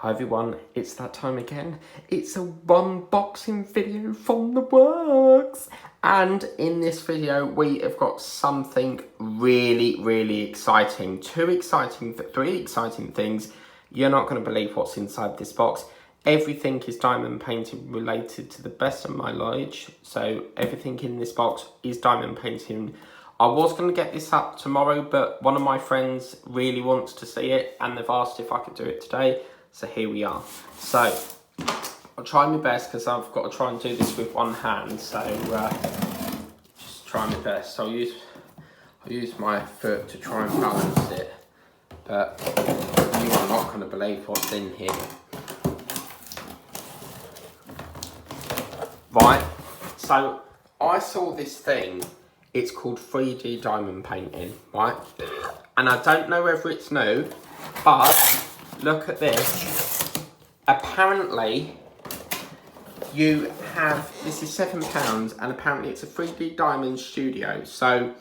Hi everyone, it's that time again. It's a unboxing video from the works. And in this video, we have got something really exciting. Three exciting things. You're not going to believe what's inside this box. Everything is diamond painting related to the best of my knowledge. So everything in this box is diamond painting. I was going to get this up tomorrow, but one of my friends really wants to see it and they've asked if I could do it today. So here we are. So I'll try my best because I've got to try and do this with one hand. So just try my best. I'll use my foot to try and balance it. But you are not going to believe what's in here. Right. So I saw this thing. It's called 3D diamond painting. Right. And I don't know whether it's new, but look at this. Apparently, you have, this is £7 and apparently it's a 3D diamond studio. So,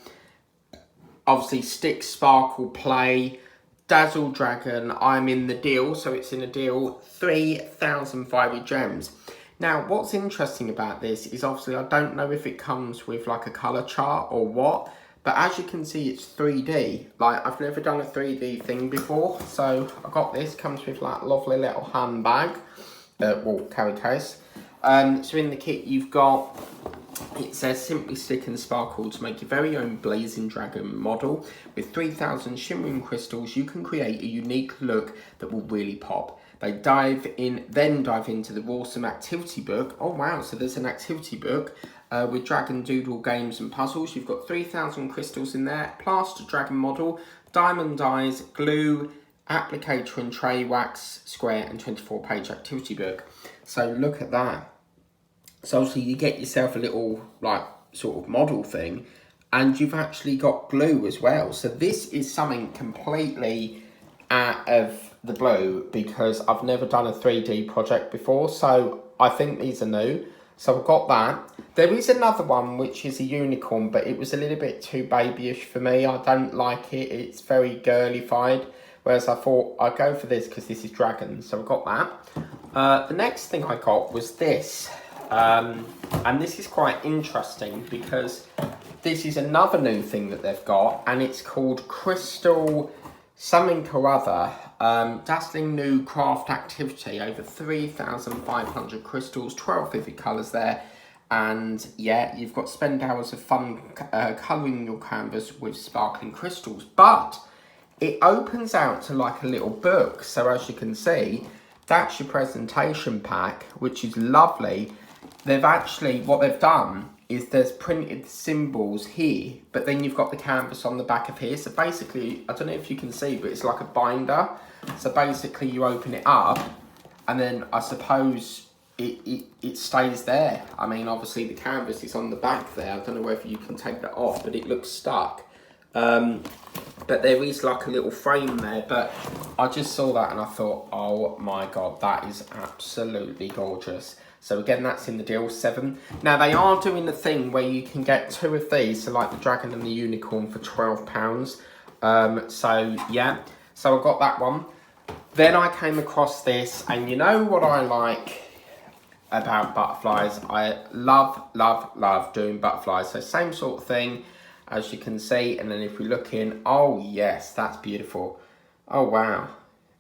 obviously Stick, Sparkle, Play, Dazzle Dragon, I'm in the deal. So it's in a deal, 3,000 fiery gems. Now, what's interesting about this is obviously I don't know if it comes with like a colour chart or what. But as you can see, it's 3D. Like, I've never done a 3D thing before. So, I got this. Comes with, like, lovely little handbag. Carry case. So, in the kit, you've got... It says, simply stick and sparkle to make your very own blazing dragon model. With 3,000 shimmering crystals, you can create a unique look that will really pop. They dive into the Rawsome activity book. Oh, wow. So, there's an activity book. With Dragon Doodle games and puzzles. You've got 3,000 crystals in there, plaster dragon model, diamond dies, glue, applicator and tray, wax, square and 24-page activity book. So look at that. So obviously you get yourself a little like sort of model thing and you've actually got glue as well. So this is something completely out of the blue because I've never done a 3D project before. So I think these are new. So I've got that. There is another one which is a unicorn, but it was a little bit too babyish for me. I don't like it. It's very girlified. Whereas I thought I'd go for this because this is dragon. So I've got that. The next thing I got was this. And this is quite interesting because this is another new thing that they've got. And it's called Crystal something or other. Dazzling new craft activity, over 3,500 crystals, 12 vivid colours there. And yeah, you've got spend hours of fun colouring your canvas with sparkling crystals. But it opens out to like a little book. So as you can see, that's your presentation pack, which is lovely. They've actually, what they've done is there's printed symbols here, but then you've got the canvas on the back of here. So basically, I don't know if you can see, but it's like a binder. So basically you open it up and then I suppose it stays there. I mean, obviously the canvas is on the back there. I don't know whether you can take that off, but it looks stuck. But there is like a little frame there, but I just saw that and I thought, oh my God, that is absolutely gorgeous. So again, that's in the deal, £7. Now they are doing the thing where you can get 2 of these, so like the dragon and the unicorn for £12. So yeah, so I got that one. Then I came across this, and you know what I like about butterflies? I love doing butterflies. So same sort of thing, as you can see. And then if we look in, oh yes, that's beautiful. Oh wow.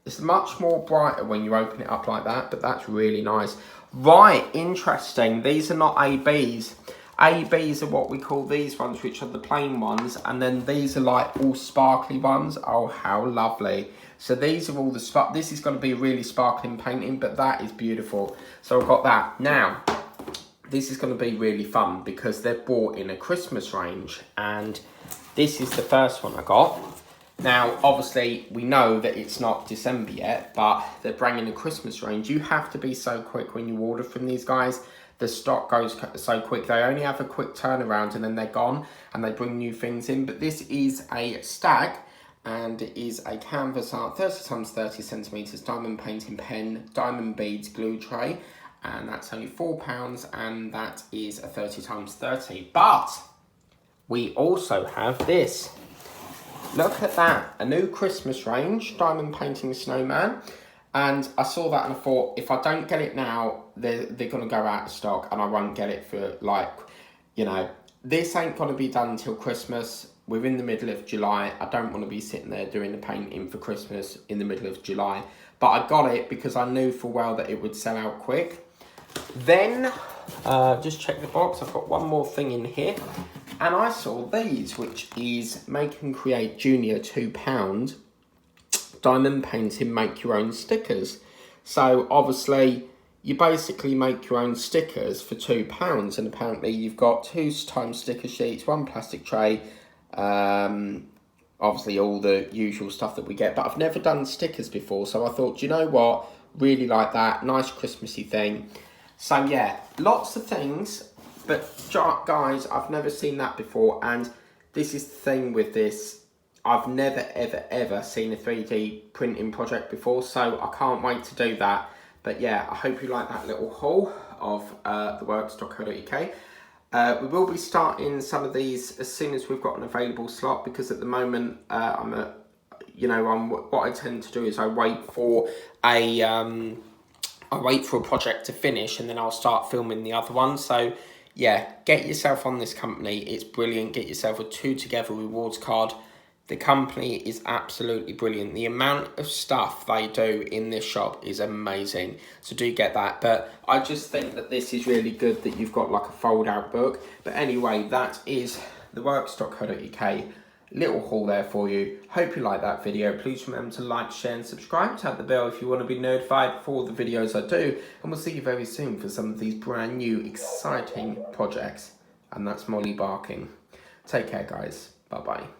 It's much more brighter when you open it up like that, but that's really nice. Right, interesting. These are not ABs. ABs are what we call these ones, which are the plain ones. And then these are like all sparkly ones. Oh, how lovely. So these are all the this is going to be a really sparkling painting, but that is beautiful. So I've got that. Now, this is going to be really fun because they've brought in a Christmas range. And this is the first one I got. Now, obviously, we know that it's not December yet, but they're bringing a Christmas range. You have to be so quick when you order from these guys. The stock goes so quick. They only have a quick turnaround and then they're gone and they bring new things in. But this is a stag and it is a canvas art, 30 times 30 centimetres, diamond painting pen, diamond beads, glue tray. And that's only £4 and that is a 30 times 30. But we also have this. Look at that, a new Christmas range, diamond painting snowman. And I saw that and I thought, if I don't get it now, they're going to go out of stock and I won't get it for like, you know, this ain't going to be done until Christmas. We're in the middle of July. I don't want to be sitting there doing the painting for Christmas in the middle of July. But I got it because I knew full well that it would sell out quick. Then, just check the box. I've got one more thing in here. And I saw these, which is Make and Create Junior £2 diamond painting make your own stickers. So obviously you basically make your own stickers for £2, and apparently you've got 2 times sticker sheets, 1 plastic tray, obviously all the usual stuff that we get, but I've never done stickers before, so I thought, do you know what, really like that, nice Christmassy thing. So yeah, lots of things, but guys, I've never seen that before, and this is the thing with this, I've never ever seen a 3D printing project before, so I can't wait to do that. But yeah, I hope you like that little haul of theworks.co.uk. We will be starting some of these as soon as we've got an available slot, because at the moment what I tend to do is I wait for a project to finish and then I'll start filming the other one. So yeah, get yourself on this company. It's brilliant. Get yourself a 2 Together rewards card. The company is absolutely brilliant. The amount of stuff they do in this shop is amazing. So do get that. But I just think that this is really good that you've got like a fold out book. But anyway, that is theworks.co.uk. Little haul there for you. Hope you like that video. Please remember to like, share and subscribe. Tap the bell if you want to be notified for all the videos I do. And we'll see you very soon for some of these brand new exciting projects. And that's Molly barking. Take care guys. Bye bye.